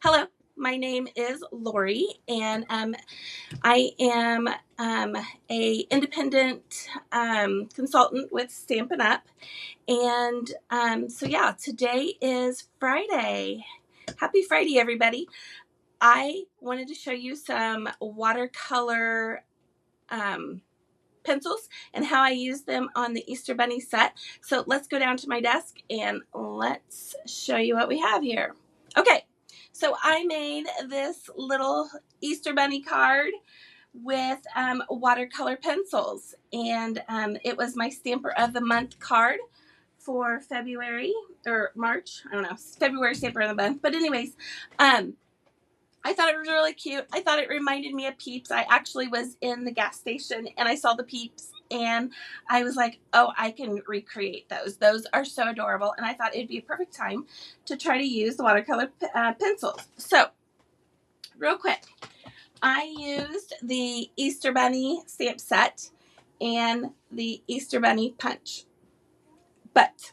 Hello, my name is Lori, and I am a independent consultant with Stampin' Up. And so yeah, today is Friday. Happy Friday, everybody. I wanted to show you some watercolor pencils and how I use them on the Easter Bunny set. So let's go down to my desk and let's show you what we have here. Okay, so I made this little Easter Bunny card with watercolor pencils, and it was my Stamper of the Month card for February or March. I don't know, February Stamper of the Month. But anyways, I thought it was really cute. I thought it reminded me of Peeps. I actually was in the gas station and I saw the Peeps and I was like, oh, I can recreate those. Those are so adorable. And I thought it'd be a perfect time to try to use the watercolor pencils. So real quick, I used the Easter Bunny stamp set and the Easter Bunny punch. But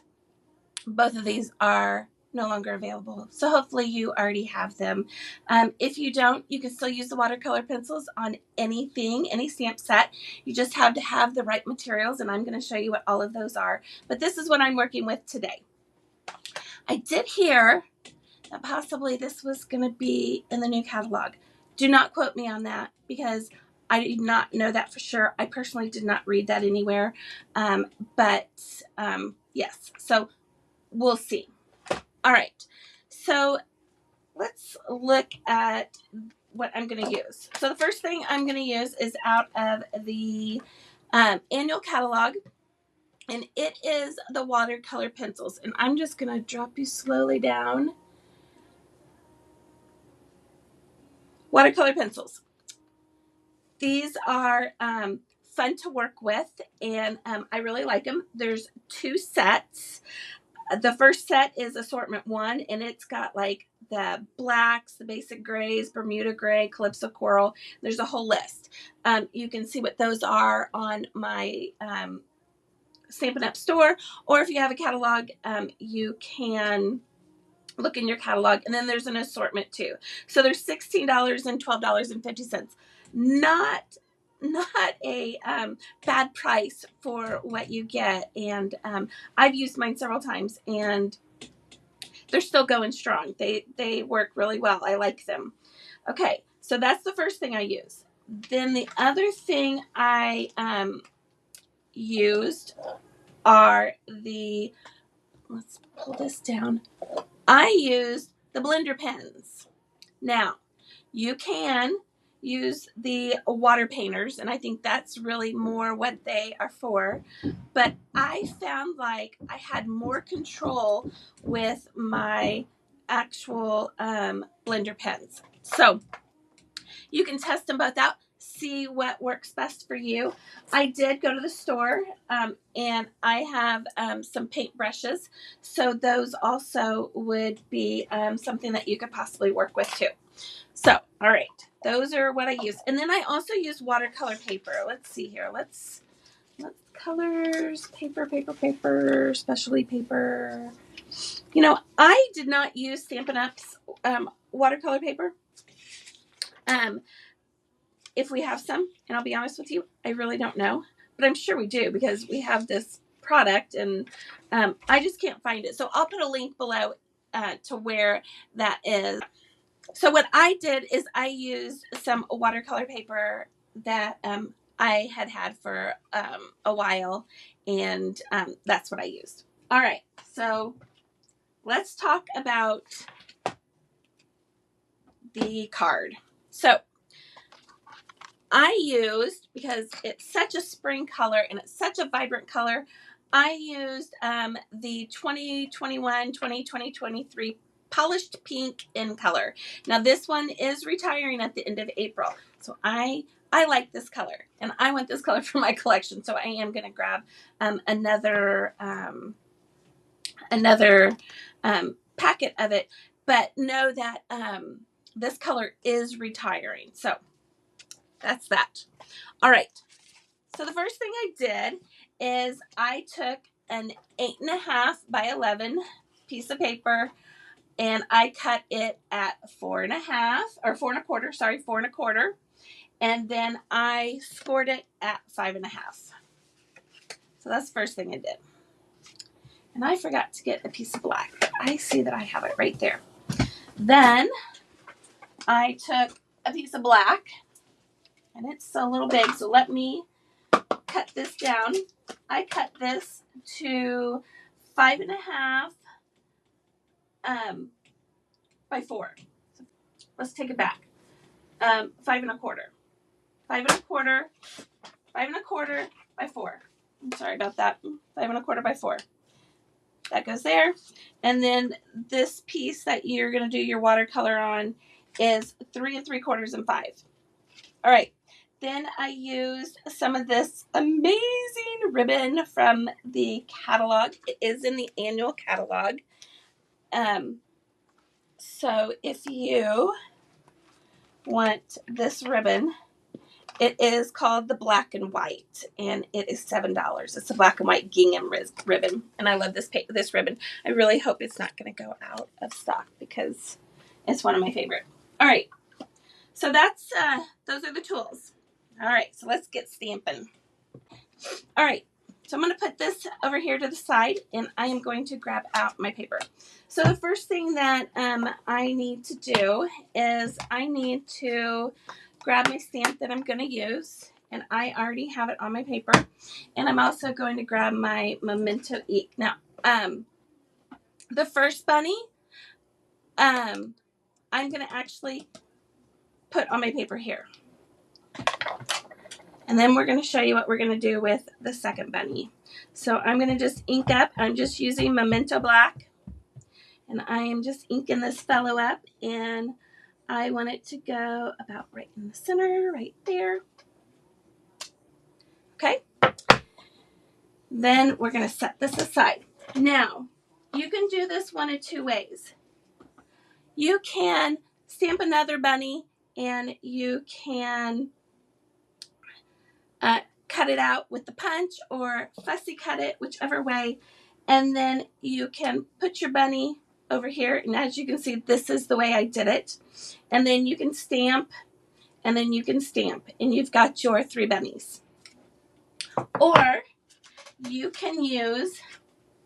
both of these are no longer available, so hopefully you already have them. If you don't, you can still use the watercolor pencils on anything, any stamp set. You just have to have the right materials, and I'm going to show you what all of those are. But this is what I'm working with today. I did hear that possibly this was going to be in the new catalog. Do not quote me on that because I did not know that for sure. I personally did not read that anywhere. But yes, so we'll see. All right, so let's look at what I'm going to use. So the first thing I'm going to use is out of the annual catalog, and it is the watercolor pencils. And I'm just going to drop you slowly down. Watercolor pencils. These are fun to work with, and I really like them. There's two sets. The first set is assortment 1, and it's got like the blacks, the basic grays, Bermuda gray, Calypso coral. There's a whole list. You can see what those are on my Stampin' Up store, or if you have a catalog, you can look in your catalog, and then there's an assortment too. So there's $16 and $12.50. Not a bad price for what you get, and I've used mine several times and they're still going strong. They work really well. I like them. Okay, so that's the first thing I use. Then the other thing I used are the, let's pull this down. I used the blender pens. Now, you can use the water painters, and I think that's really more what they are for. But I found like I had more control with my actual blender pens. So you can test them both out, see what works best for you. I did go to the store and I have some paint brushes. So those also would be something that you could possibly work with too. So, all right, those are what I use. And then I also use watercolor paper. Let's see here. Let's colors, paper, specialty paper. You know, I did not use Stampin' Up's watercolor paper. If we have some, and I'll be honest with you, I really don't know, but I'm sure we do because we have this product, and I just can't find it. So I'll put a link below to where that is. So what I did is I used some watercolor paper that I had for a while, and that's what I used. All right, so let's talk about the card. So I used, because it's such a spring color and it's such a vibrant color, I used the 2021-2023 Polished Pink in color. Now this one is retiring at the end of April. So I like this color and I want this color for my collection. So I am going to grab another packet of it. But know that this color is retiring. So that's that. All right. So the first thing I did is I took an 8.5 by 11 piece of paper. and I cut it at 4.5 or 4 1/4. Sorry, 4 1/4, and then I scored it at 5.5. So that's the first thing I did. And I forgot to get a piece of black, but I see that I have it right there. Then I took a piece of black, and it's a little big, so let me cut this down. I cut this to 5.5 by 4. So let's take it back. 5 1/4. 5 1/4. 5 1/4 by 4. I'm sorry about that. 5 1/4 by 4. That goes there. And then this piece that you're going to do your watercolor on is 3 3/4 and 5. All right. Then I used some of this amazing ribbon from the catalog. It is in the annual catalog. So if you want this ribbon, it is called the Black and White, and it is $7. It's a black and white gingham ribbon, and I love this ribbon. I really hope it's not going to go out of stock because it's one of my favorite. All right, so that's those are the tools. All right, so let's get stamping. All right, so I'm going to put this over here to the side, and I am going to grab out my paper. So the first thing that I need to do is I need to grab my stamp that I'm going to use, and I already have it on my paper. And I'm also going to grab my Memento ink. Now, the first bunny, I'm going to actually put on my paper here. And then we're going to show you what we're going to do with the second bunny. So I'm going to just ink up. I'm just using Memento Black. And I am just inking this fellow up. And I want it to go about right in the center, right there. Okay. Then we're going to set this aside. Now, you can do this one of two ways. You can stamp another bunny and you can cut it out with the punch or fussy cut it, whichever way. And then you can put your bunny over here. And as you can see, this is the way I did it. And then you can stamp, and then you can stamp, and you've got your 3 bunnies. Or you can use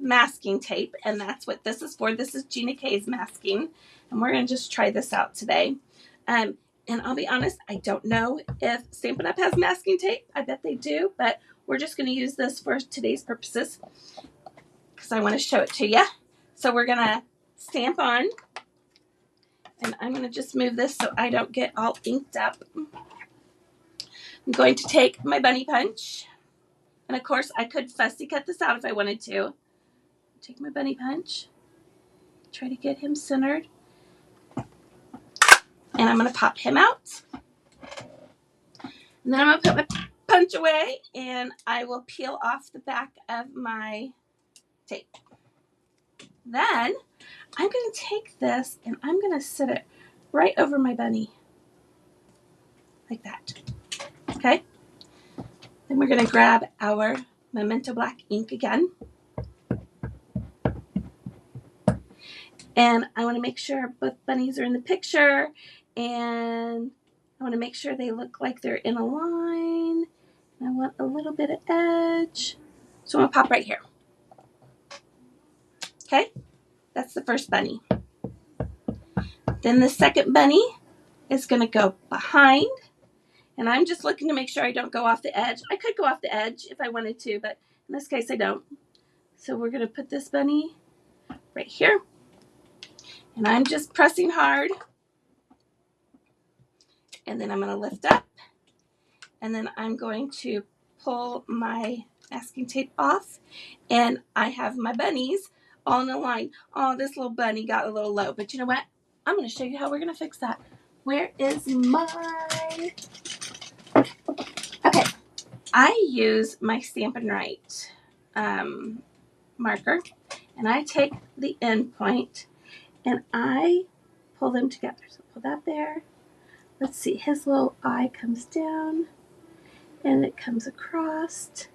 masking tape, and that's what this is for. This is Gina K's masking, and we're going to just try this out today. And I'll be honest, I don't know if Stampin' Up! Has masking tape. I bet they do, but we're just going to use this for today's purposes because I want to show it to you. So we're going to stamp on, and I'm going to just move this so I don't get all inked up. I'm going to take my bunny punch, and of course I could fussy cut this out if I wanted to. Take my bunny punch, try to get him centered, and I'm going to pop him out. And then I'm going to put my punch away, and I will peel off the back of my tape. Then I'm going to take this, and I'm going to sit it right over my bunny, like that. Okay? Then we're going to grab our Memento Black ink again. And I want to make sure both bunnies are in the picture, and I want to make sure they look like they're in a line. And I want a little bit of edge. So I'm going to pop right here. Okay? That's the first bunny. Then the second bunny is going to go behind. And I'm just looking to make sure I don't go off the edge. I could go off the edge if I wanted to, but in this case I don't. So we're going to put this bunny right here. And I'm just pressing hard. And then I'm going to lift up. And then I'm going to pull my masking tape off. And I have my bunnies all in a line. Oh, this little bunny got a little low. But you know what? I'm going to show you how we're going to fix that. Where is my... Okay. I use my Stampin' Right marker. And I take the end point and I pull them together. So pull that there. Let's see, his little eye comes down and it comes across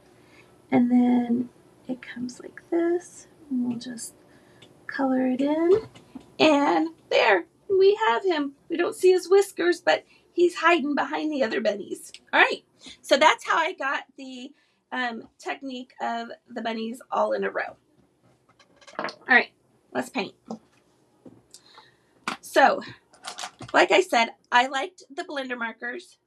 and then it comes like this. And we'll just color it in And there, we have him. We don't see his whiskers, but he's hiding behind the other bunnies. All right, so that's how I got the technique of the bunnies all in a row. All right, let's paint. So, like I said, I liked the blender markers.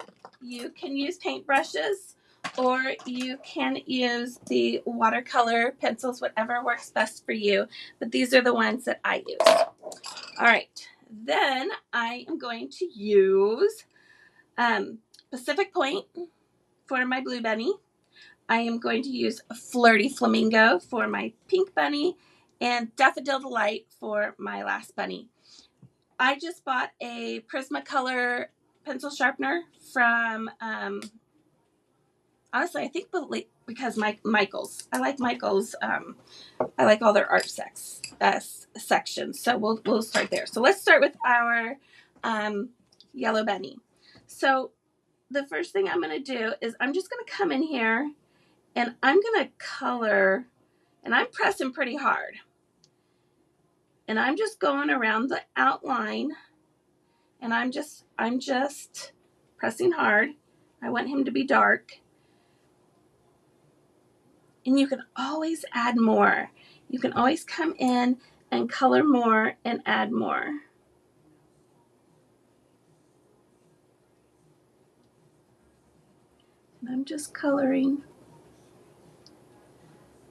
You can use paintbrushes, or you can use the watercolor pencils, whatever works best for you. But these are the ones that I use. All right, then I am going to use Pacific Point for my blue bunny. I am going to use Flirty Flamingo for my pink bunny, and Daffodil Delight for my last bunny. I just bought a Prismacolor pencil sharpener from, honestly, I think because Michael's. I like Michael's. I like all their art sections. So we'll start there. So let's start with our yellow bunny. So the first thing I'm going to do is I'm just going to come in here and I'm going to color, and I'm pressing pretty hard. And I'm just going around the outline, and I'm just pressing hard. I want him to be dark. And you can always add more. You can always come in and color more and add more. And I'm just coloring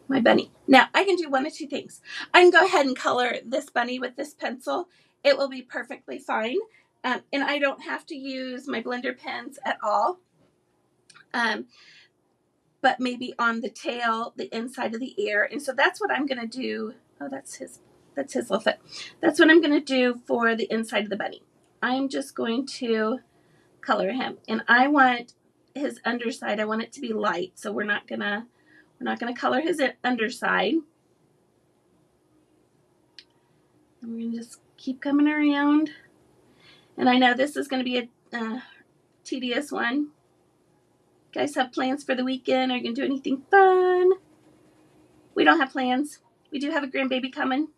my bunny. Now, I can do one of two things. I can go ahead and color this bunny with this pencil. It will be perfectly fine. And I don't have to use my blender pens at all. But maybe on the tail, the inside of the ear. And so that's what I'm going to do. Oh, that's his little foot. That's what I'm going to do for the inside of the bunny. I'm just going to color him. And I want his underside, I want it to be light. So we're not going to color his underside. And we're going to just keep coming around. And I know this is going to be a tedious one. You guys have plans for the weekend? Are you going to do anything fun? We don't have plans. We do have a grandbaby coming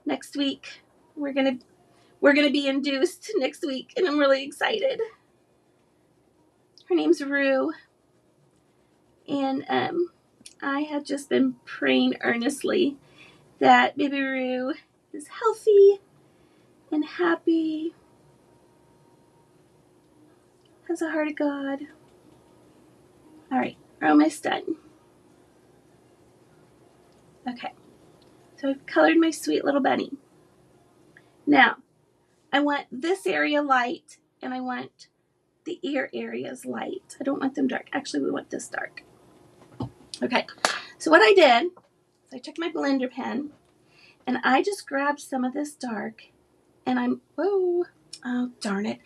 next week. We're gonna be induced next week, and I'm really excited. Her name's Rue, and I have just been praying earnestly that baby Rue is healthy and happy, has a heart of God. All right, we're almost done. Okay, so I've colored my sweet little bunny. Now, I want this area light, and I want the ear areas light. I don't want them dark. Actually, we want this dark. Okay, so what I did is I took my blender pen, and I just grabbed some of this dark, and oh darn it.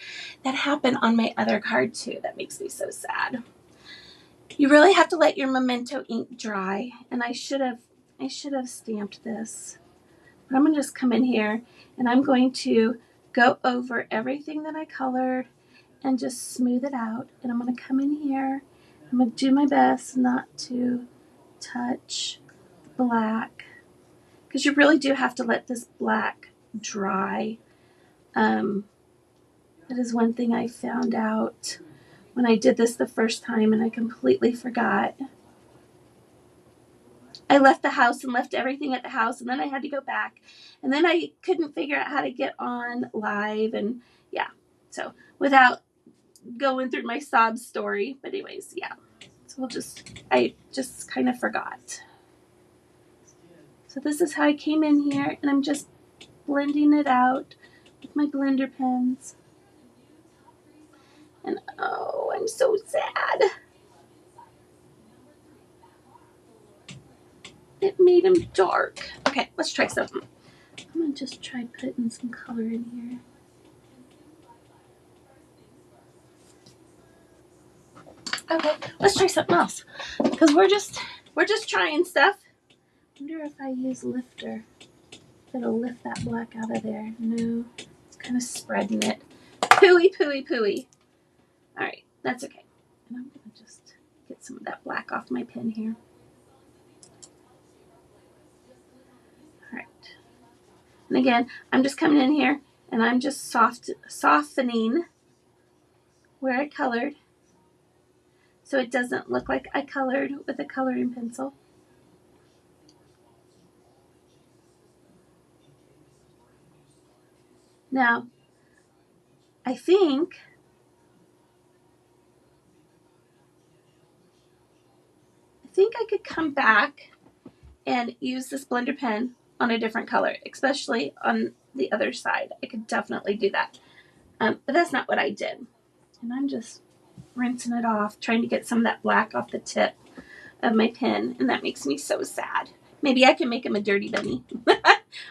That happened on my other card too. That makes me so sad. You really have to let your Memento ink dry, and I should have stamped this. But I'm going to just come in here, and I'm going to go over everything that I colored and just smooth it out. And I'm going to come in here. I'm going to do my best not to touch the black, because you really do have to let this black dry. That is one thing I found out when I did this the first time, and I completely forgot. I left the house and left everything at the house, and then I had to go back, and then I couldn't figure out how to get on live, and yeah, so without going through my sob story, but anyways, yeah, so I just kind of forgot. So this is how I came in here, and I'm just blending it out with my blender pens. And oh, I'm so sad. It made him dark. Okay, let's try something. I'm going to just try putting some color in here. Okay, let's try something else, because we're just trying stuff. I wonder if I use lifter, if it'll lift that black out of there. No, it's kind of spreading it. Pooey. All right, that's okay. And I'm going to just get some of that black off my pen here. All right. And again, I'm just coming in here and I'm just softening where I colored so it doesn't look like I colored with a coloring pencil. Now, I think I could come back and use this blender pen on a different color, especially on the other side. I could definitely do that. But that's not what I did. And I'm just rinsing it off, trying to get some of that black off the tip of my pen, and that makes me so sad. Maybe I can make him a dirty bunny.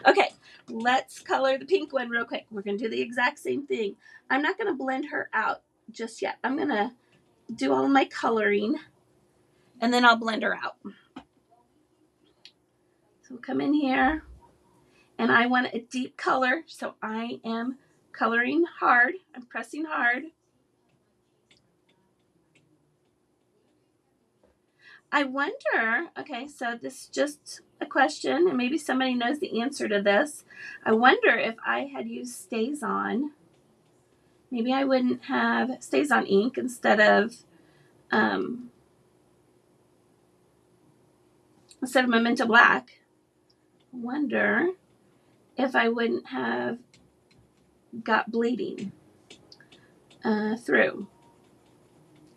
Okay, let's color the pink one real quick. We're going to do the exact same thing. I'm not going to blend her out just yet. I'm going to do all of my coloring, and then I'll blend her out. So we'll come in here, and I want a deep color, so I am coloring hard. I'm pressing hard. I wonder, okay, so this is just a question, and maybe somebody knows the answer to this. I wonder if I had used StazOn, maybe I wouldn't have StazOn ink instead of Memento Black. I wonder if I wouldn't have got bleeding through.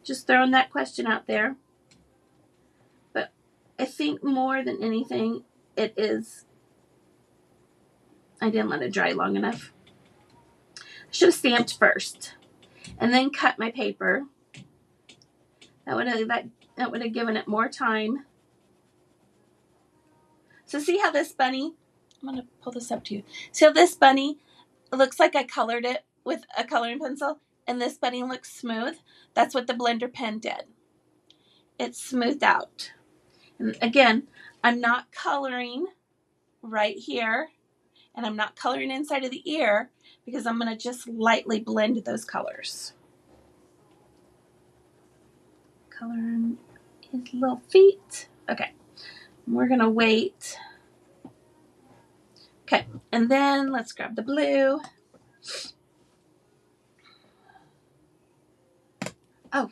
Just throwing that question out there. But I think more than anything, it is, I didn't let it dry long enough. I should have stamped first and then cut my paper. That would have given it more time. So see how this bunny, I'm going to pull this up to you. See how this bunny, it looks like I colored it with a coloring pencil, and this bunny looks smooth? That's what the blender pen did. It smoothed out. And again, I'm not coloring right here, and I'm not coloring inside of the ear because I'm going to just lightly blend those colors. Coloring his little feet. Okay, we're going to wait. Okay, and then let's grab the blue. Oh,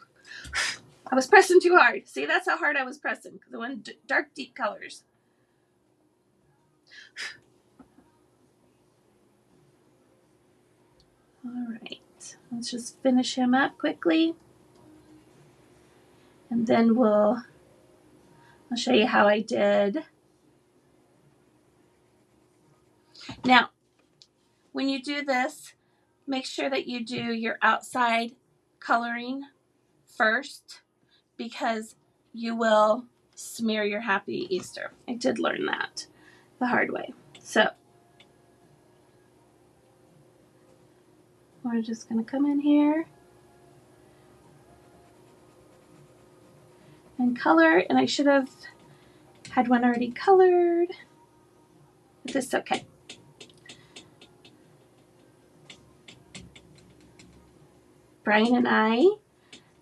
I was pressing too hard. See, that's how hard I was pressing because I wanted dark, deep colors. All right, let's just finish him up quickly. And then I'll show you how I did. Now, when you do this, make sure that you do your outside coloring first because you will smear your Happy Easter. I did learn that the hard way. So we're just going to come in here and color, and I should have had one already colored, but this is okay. Brian and I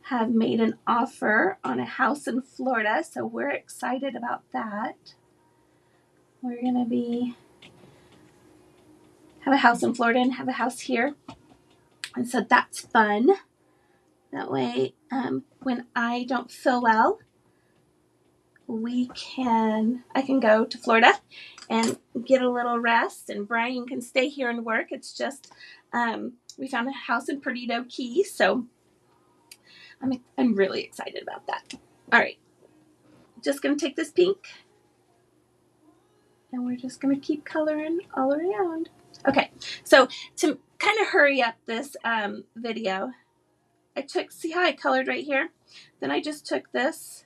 have made an offer on a house in Florida, so we're excited about that. We're going to have a house in Florida and have a house here, and so that's fun. That way, when I don't feel well, I can go to Florida and get a little rest, and Brian can stay here and work. It's just we found a house in Perdido Key, so I'm really excited about that. All right, just gonna take this pink, and we're just gonna keep coloring all around. Okay, so to kind of hurry up this video, see how I colored right here? Then I just took this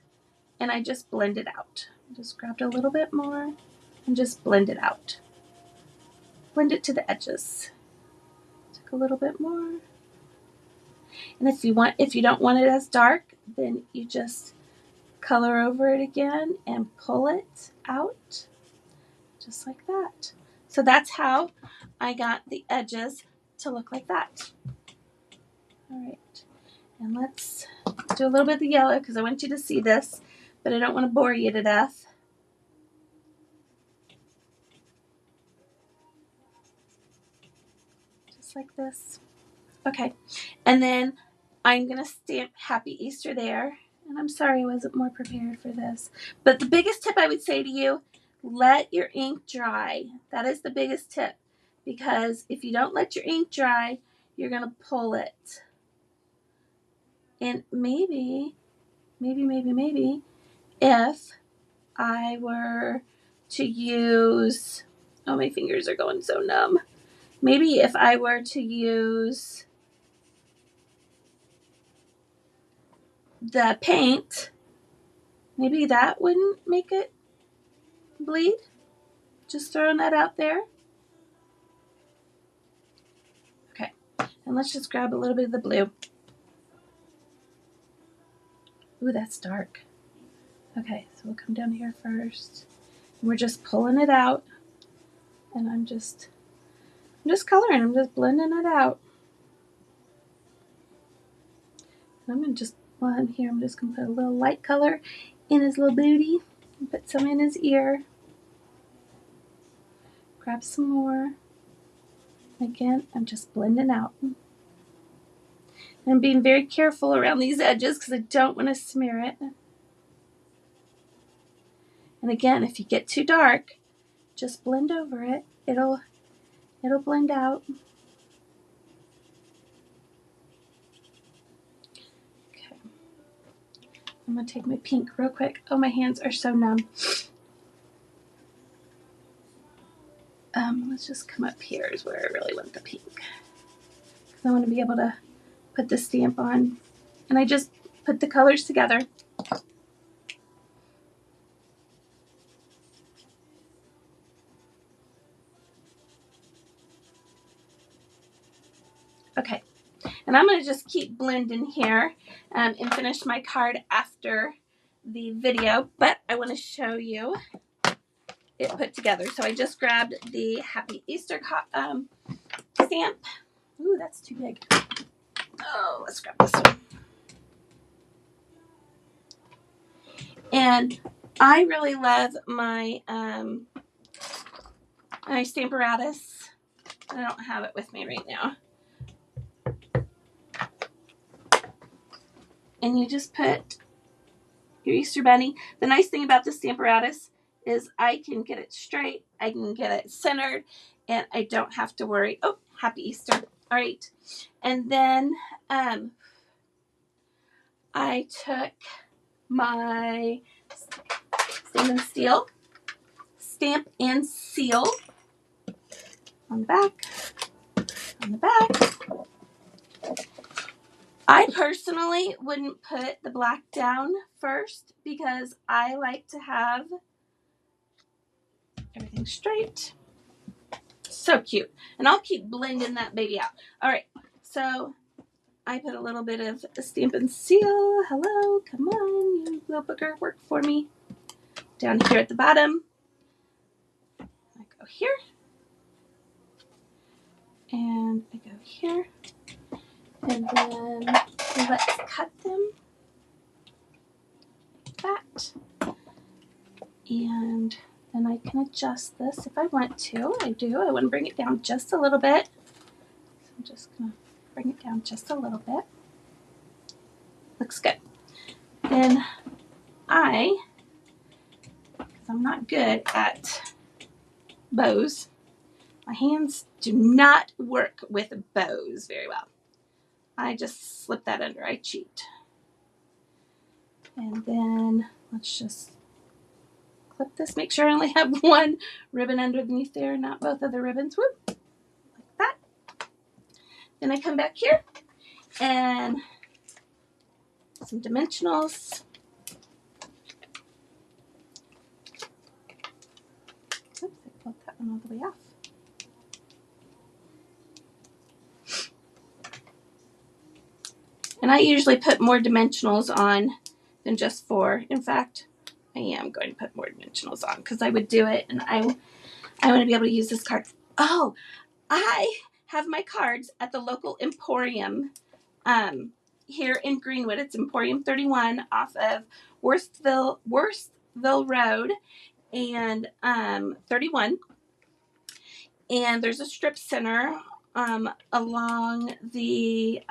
and I just blended out. Just grabbed a little bit more and just blend it out. Blend it to the edges. Took a little bit more. And if you don't want it as dark, then you just color over it again and pull it out. Just like that. So that's how I got the edges to look like that. All right. And let's do a little bit of the yellow because I want you to see this, but I don't want to bore you to death. just like this. Okay, and then I'm going to stamp Happy Easter there. And I'm sorry I wasn't more prepared for this. But the biggest tip I would say to you, let your ink dry. That is the biggest tip. Because if you don't let your ink dry, you're going to pull it. And maybe, if I were to use, oh, my fingers are going so numb. Maybe if I were to use the paint, maybe that wouldn't make it bleed. Just throwing that out there. Okay, and let's just grab a little bit of the blue. Ooh, that's dark. Okay, so we'll come down here first. And we're just pulling it out. And I'm just coloring. I'm just blending it out. And I'm going to just, while I'm here, I'm just going to put a little light color in his little booty. And put some in his ear. Grab some more. Again, I'm just blending out. And I'm being very careful around these edges because I don't want to smear it. And again, if you get too dark, just blend over it. It'll blend out. Okay. I'm going to take my pink real quick. Oh, my hands are so numb. Let's just come up here is where I really want the pink. I want to be able to put the stamp on. And I just put the colors together. Okay, and I'm going to just keep blending here and finish my card after the video, but I want to show you it put together. So I just grabbed the Happy Easter stamp. Ooh, that's too big. Oh, let's grab this one. And I really love my my Stamparatus. I don't have it with me right now. And you just put your Easter Bunny. The nice thing about the Stamparatus is I can get it straight, I can get it centered, and I don't have to worry. Oh, Happy Easter. All right. And then I took my Stampin' Steel Stamp and Seal on the back. I personally wouldn't put the black down first because I like to have everything straight. So cute. And I'll keep blending that baby out. All right. So I put a little bit of Stampin' Seal. Hello. Come on, you little booger. Work for me. Down here at the bottom. I go here. And I go here. And then let's cut them like that. And then I can adjust this if I want to. I do. I want to bring it down just a little bit. So I'm just going to bring it down just a little bit. Looks good. Then because I'm not good at bows, my hands do not work with bows very well. I just slip that under. I cheat. And then let's just clip this. Make sure I only have one ribbon underneath there, not both of the ribbons. Whoop. Like that. Then I come back here and some dimensionals. Oops, I pulled that one all the way off. And I usually put more dimensionals on than just 4. In fact, I am going to put more dimensionals on because I would do it and I want to be able to use this card. Oh, I have my cards at the local Emporium here in Greenwood. It's Emporium 31 off of Worstville Road and 31. And there's a strip center along the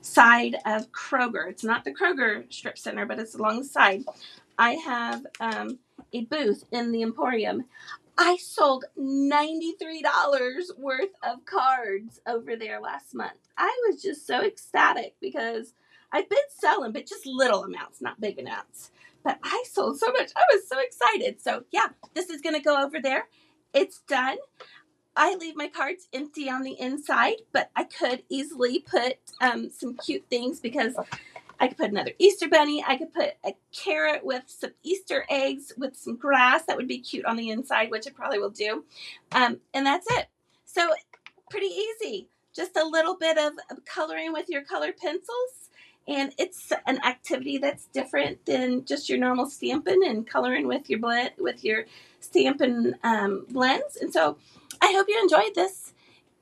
side of Kroger. It's not the Kroger strip center, but it's along the side. I have a booth in the Emporium. I sold $93 worth of cards over there last month. I was just so ecstatic because I've been selling, but just little amounts, not big amounts. But I sold so much. I was so excited. So yeah, this is going to go over there. It's done. I leave my cards empty on the inside, but I could easily put some cute things because I could put another Easter bunny. I could put a carrot with some Easter eggs with some grass. That would be cute on the inside, which I probably will do. And that's it. So pretty easy. Just a little bit of coloring with your colored pencils. And it's an activity that's different than just your normal Stampin' and coloring with your blend, with your Stampin' blends. And so I hope you enjoyed this.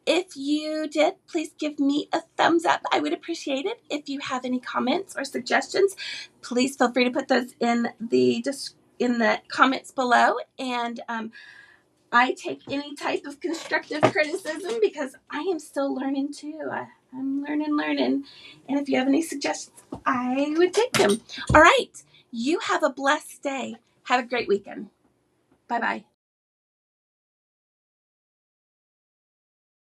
If you did, please give me a thumbs up. I would appreciate it. If you have any comments or suggestions, please feel free to put those in the comments below. And I take any type of constructive criticism because I am still learning too. I'm learning. And if you have any suggestions, I would take them. All right. You have a blessed day. Have a great weekend. Bye-bye.